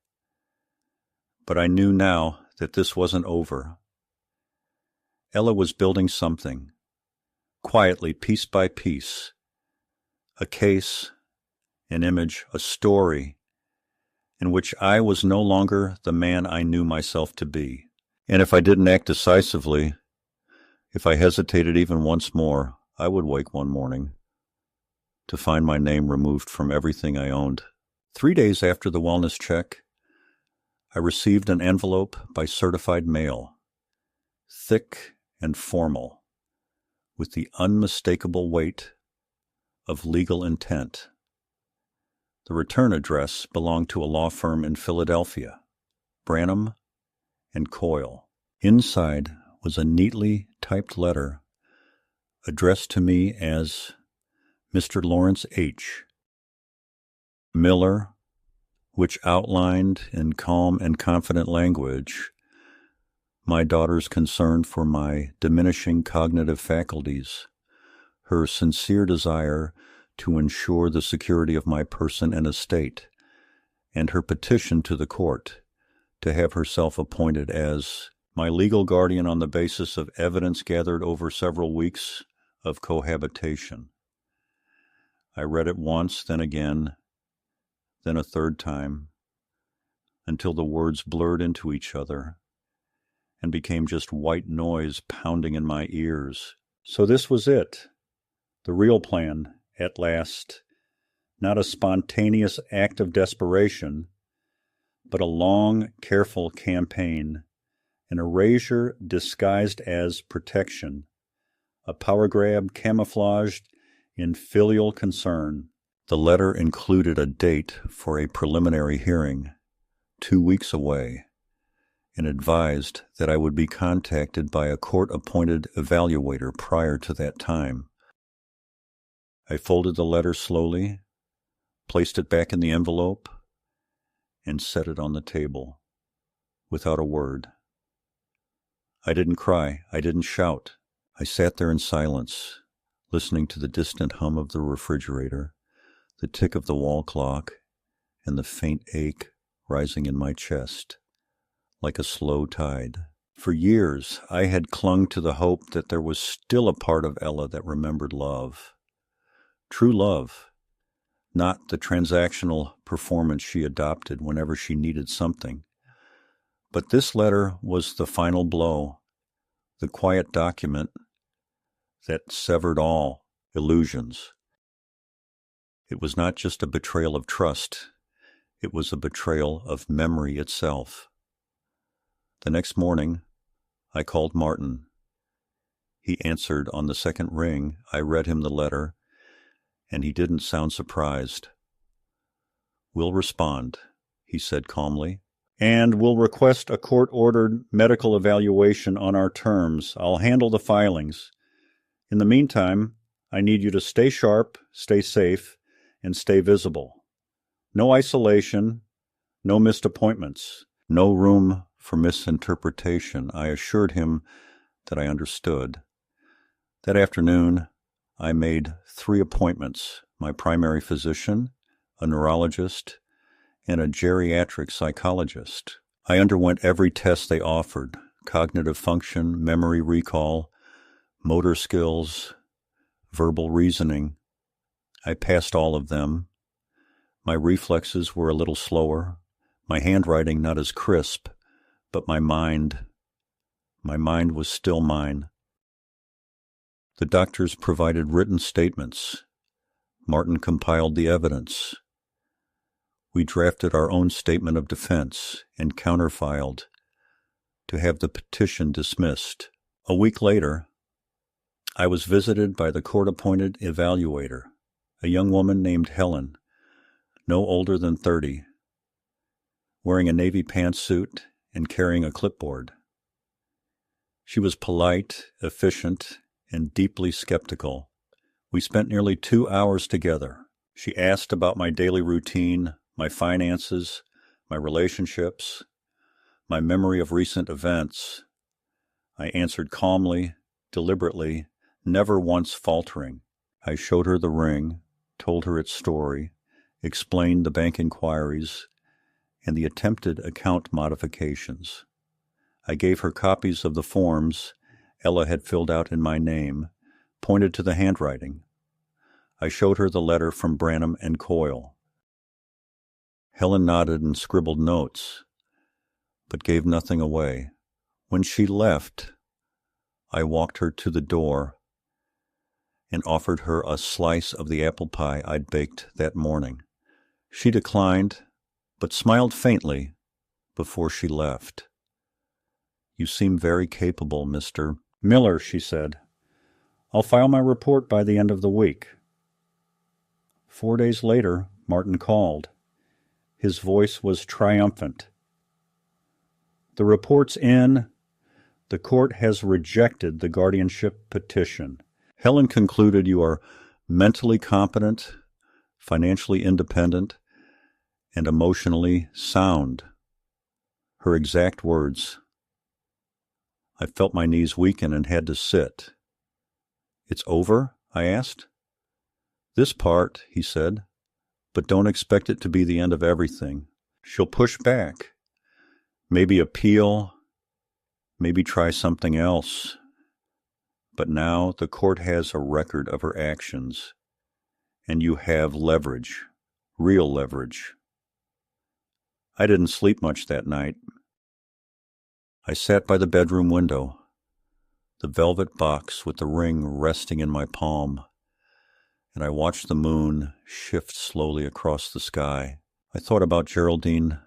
But I knew now that this wasn't over. Ella was building something, quietly, piece by piece. A case, an image, a story, in which I was no longer the man I knew myself to be. And if I didn't act decisively, if I hesitated even once more, I would wake one morning to find my name removed from everything I owned. 3 days after the wellness check, I received an envelope by certified mail, thick and formal, with the unmistakable weight of legal intent. The return address belonged to a law firm in Philadelphia, Branham and Coyle. Inside was a neatly typed letter addressed to me as Mr. Lawrence H. Miller, which outlined in calm and confident language my daughter's concern for my diminishing cognitive faculties, her sincere desire to ensure the security of my person and estate, and her petition to the court to have herself appointed as my legal guardian on the basis of evidence gathered over several weeks of cohabitation. I read it once, then again, then a third time, until the words blurred into each other and became just white noise pounding in my ears. So this was it, the real plan, at last, not a spontaneous act of desperation, but a long, careful campaign, an erasure disguised as protection, a power grab camouflaged in filial concern. The letter included a date for a preliminary hearing, 2 weeks away, and advised that I would be contacted by a court-appointed evaluator prior to that time. I folded the letter slowly, placed it back in the envelope, and set it on the table, without a word. I didn't cry. I didn't shout. I sat there in silence, listening to the distant hum of the refrigerator, the tick of the wall clock, and the faint ache rising in my chest, like a slow tide. For years, I had clung to the hope that there was still a part of Ella that remembered love. True love, not the transactional performance she adopted whenever she needed something. But this letter was the final blow, the quiet document that severed all illusions. It was not just a betrayal of trust, it was a betrayal of memory itself. The next morning, I called Martin. He answered on the second ring. I read him the letter, and he didn't sound surprised. "We'll respond," he said calmly, "and we'll request a court-ordered medical evaluation on our terms. I'll handle the filings. In the meantime, I need you to stay sharp, stay safe, and stay visible. No isolation, no missed appointments, no room for misinterpretation." I assured him that I understood. That afternoon, I made 3 appointments: my primary physician, a neurologist, and a geriatric psychologist. I underwent every test they offered: cognitive function, memory recall, motor skills, verbal reasoning. I passed all of them. My reflexes were a little slower, my handwriting not as crisp, but my mind was still mine. The doctors provided written statements. Martin compiled the evidence. We drafted our own statement of defense and counterfiled to have the petition dismissed. A week later, I was visited by the court-appointed evaluator, a young woman named Helen, no older than 30, wearing a navy pantsuit and carrying a clipboard. She was polite, efficient, and deeply skeptical. We spent nearly 2 hours together. She asked about my daily routine, my finances, my relationships, my memory of recent events. I answered calmly, deliberately, never once faltering. I showed her the ring, told her its story, explained the bank inquiries, and the attempted account modifications. I gave her copies of the forms Ella had filled out in my name, pointed to the handwriting. I showed her the letter from Branham and Coyle. Helen nodded and scribbled notes, but gave nothing away. When she left, I walked her to the door and offered her a slice of the apple pie I'd baked that morning. She declined, but smiled faintly before she left. "You seem very capable, Mr. Miller," she said. "I'll file my report by the end of the week." 4 days later, Martin called. His voice was triumphant. "The report's in. The court has rejected the guardianship petition. Helen concluded you are mentally competent, financially independent, and emotionally sound." Her exact words. I felt my knees weaken and had to sit. "It's over?" I asked. "This part," he said, "but don't expect it to be the end of everything. She'll push back, maybe appeal, maybe try something else. But now the court has a record of her actions, and you have leverage, real leverage." I didn't sleep much that night. I sat by the bedroom window, the velvet box with the ring resting in my palm, and I watched the moon shift slowly across the sky. I thought about Geraldine,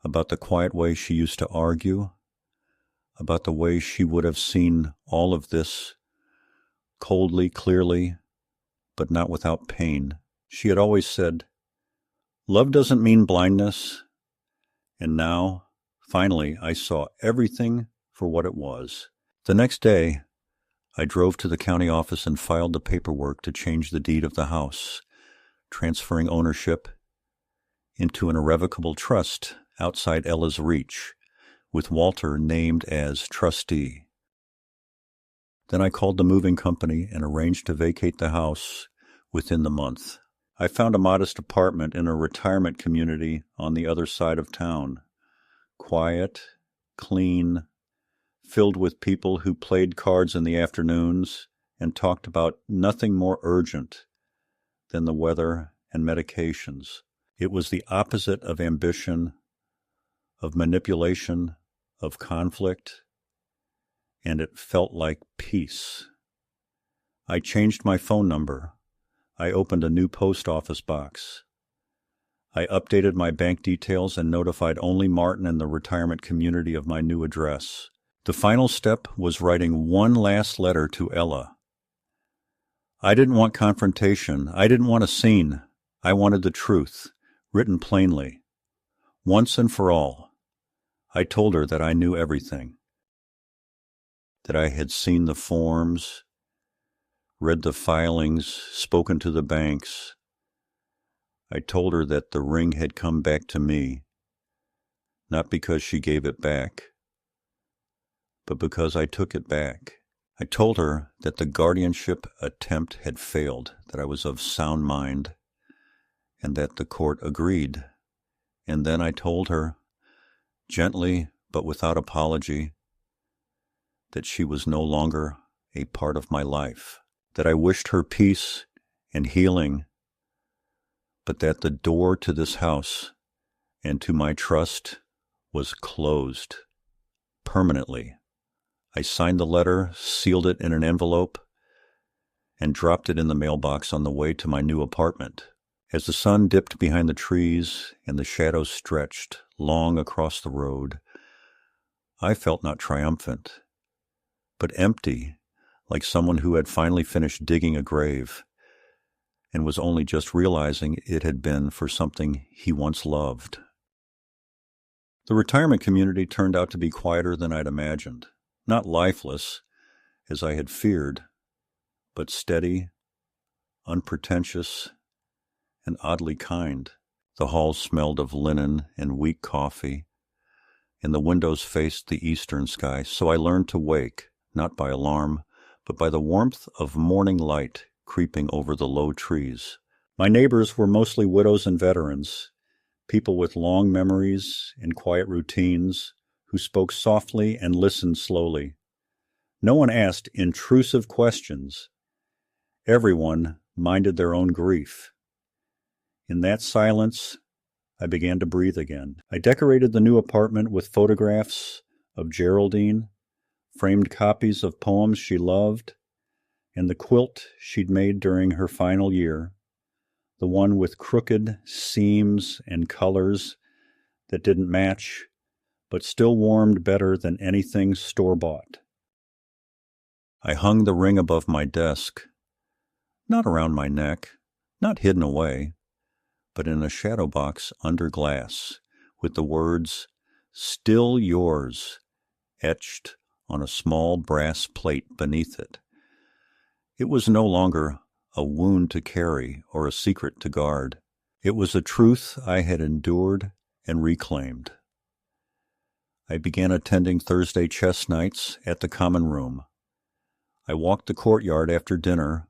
about the quiet way she used to argue, about the way she would have seen all of this coldly, clearly, but not without pain. She had always said, "Love doesn't mean blindness," and now, finally, I saw everything for what it was. The next day, I drove to the county office and filed the paperwork to change the deed of the house, transferring ownership into an irrevocable trust outside Ella's reach, with Walter named as trustee. Then I called the moving company and arranged to vacate the house within the month. I found a modest apartment in a retirement community on the other side of town. Quiet, clean, filled with people who played cards in the afternoons and talked about nothing more urgent than the weather and medications. It was the opposite of ambition, of manipulation, of conflict, and it felt like peace. I changed my phone number. I opened a new post office box. I updated my bank details and notified only Martin and the retirement community of my new address. The final step was writing one last letter to Ella. I didn't want confrontation. I didn't want a scene. I wanted the truth, written plainly. Once and for all, I told her that I knew everything, that I had seen the forms, read the filings, spoken to the banks. I told her that the ring had come back to me, not because she gave it back, but because I took it back. I told her that the guardianship attempt had failed, that I was of sound mind, and that the court agreed. And then I told her, gently but without apology, that she was no longer a part of my life, that I wished her peace and healing, but that the door to this house and to my trust was closed permanently. I signed the letter, sealed it in an envelope, and dropped it in the mailbox on the way to my new apartment. As the sun dipped behind the trees and the shadows stretched long across the road, I felt not triumphant, but empty, like someone who had finally finished digging a grave and was only just realizing it had been for something he once loved. The retirement community turned out to be quieter than I'd imagined. Not lifeless, as I had feared, but steady, unpretentious, and oddly kind. The halls smelled of linen and weak coffee, and the windows faced the eastern sky, so I learned to wake, not by alarm, but by the warmth of morning light creeping over the low trees. My neighbors were mostly widows and veterans, people with long memories and quiet routines, who spoke softly and listened slowly. No one asked intrusive questions. Everyone minded their own grief. In that silence, I began to breathe again. I decorated the new apartment with photographs of Geraldine, framed copies of poems she loved, and the quilt she'd made during her final year, the one with crooked seams and colors that didn't match, but still warmed better than anything store-bought. I hung the ring above my desk, not around my neck, not hidden away, but in a shadow box under glass, with the words, "Still yours," etched on a small brass plate beneath it. It was no longer a wound to carry or a secret to guard. It was a truth I had endured and reclaimed. I began attending Thursday chess nights at the common room. I walked the courtyard after dinner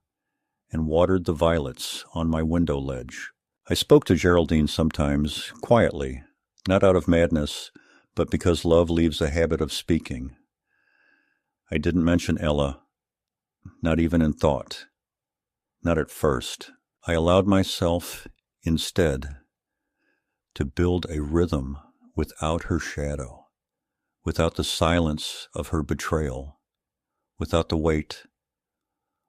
and watered the violets on my window ledge. I spoke to Geraldine sometimes, quietly, not out of madness, but because love leaves a habit of speaking. I didn't mention Ella, not even in thought, not at first. I allowed myself, instead, to build a rhythm without her shadow, without the silence of her betrayal, without the weight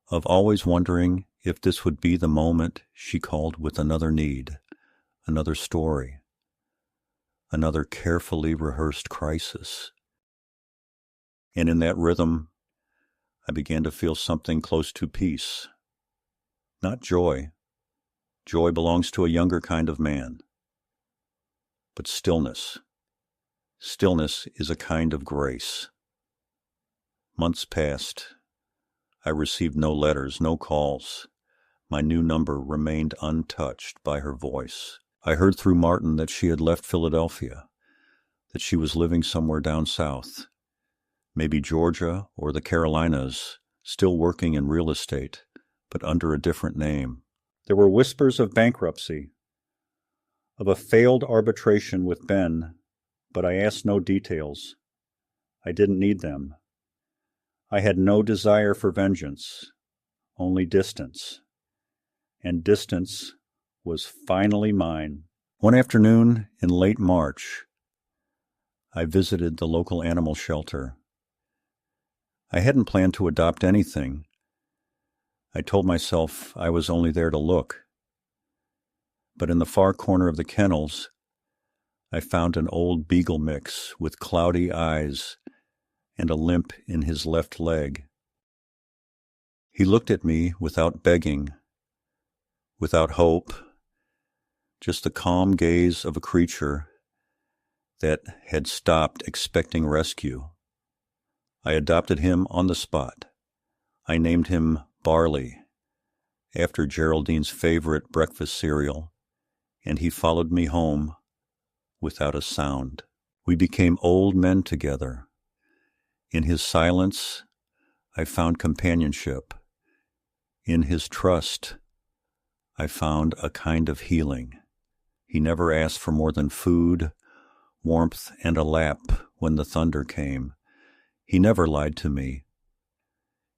of always wondering if this would be the moment she called with another need, another story, another carefully rehearsed crisis. And in that rhythm, I began to feel something close to peace. Not joy. Joy belongs to a younger kind of man. But stillness. Stillness is a kind of grace. Months passed. I received no letters, no calls. My new number remained untouched by her voice. I heard through Martin that she had left Philadelphia, that she was living somewhere down south, maybe Georgia or the Carolinas, still working in real estate, but under a different name. There were whispers of bankruptcy, of a failed arbitration with Ben, but I asked no details. I didn't need them. I had no desire for vengeance, only distance. And distance was finally mine. One afternoon in late March, I visited the local animal shelter. I hadn't planned to adopt anything. I told myself I was only there to look. But in the far corner of the kennels, I found an old beagle mix with cloudy eyes and a limp in his left leg. He looked at me without begging, without hope, just the calm gaze of a creature that had stopped expecting rescue. I adopted him on the spot. I named him Barley, after Geraldine's favorite breakfast cereal, and he followed me home without a sound. We became old men together. In his silence, I found companionship. In his trust, I found a kind of healing. He never asked for more than food, warmth, and a lap when the thunder came. He never lied to me.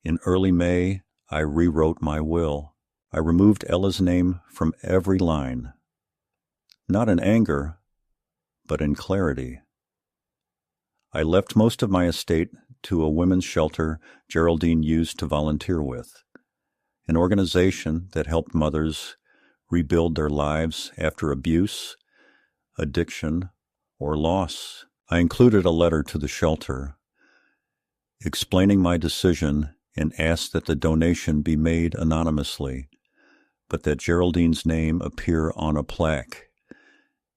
In early May, I rewrote my will. I removed Ella's name from every line, not in anger, but in clarity. I left most of my estate to a women's shelter Geraldine used to volunteer with, an organization that helped mothers rebuild their lives after abuse, addiction, or loss. I included a letter to the shelter explaining my decision and asked that the donation be made anonymously, but that Geraldine's name appear on a plaque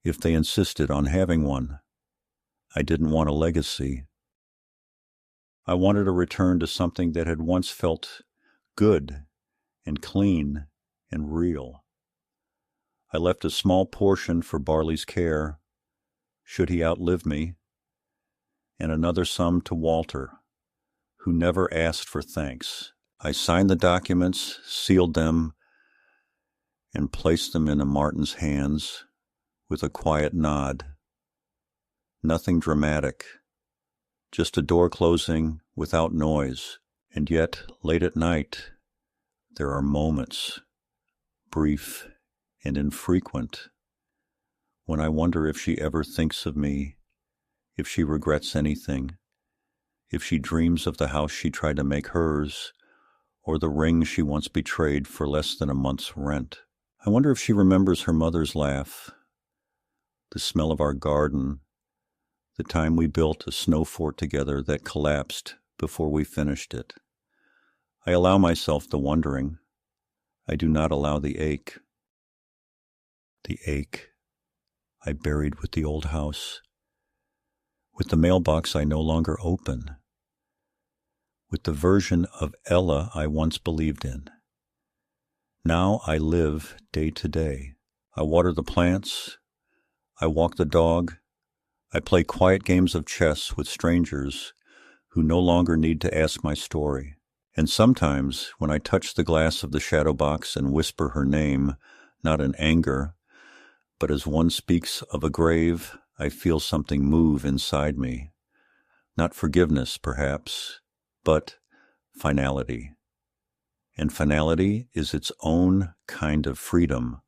if they insisted on having one. I didn't want a legacy. I wanted a return to something that had once felt good and clean and real. I left a small portion for Barley's care, should he outlive me, and another sum to Walter, who never asked for thanks. I signed the documents, sealed them, and placed them into Martin's hands with a quiet nod. Nothing dramatic, just a door closing without noise. And yet, late at night, there are moments, brief and infrequent, when I wonder if she ever thinks of me, if she regrets anything, if she dreams of the house she tried to make hers, or the ring she once betrayed for less than a month's rent. I wonder if she remembers her mother's laugh, the smell of our garden, the time we built a snow fort together that collapsed before we finished it. I allow myself the wondering. I do not allow the ache. The ache I buried with the old house, with the mailbox I no longer open, with the version of Ella I once believed in. Now I live day to day. I water the plants, I walk the dog, I play quiet games of chess with strangers who no longer need to ask my story. And sometimes, when I touch the glass of the shadow box and whisper her name, not in anger, but as one speaks of a grave, I feel something move inside me. Not forgiveness, perhaps, but finality. And finality is its own kind of freedom,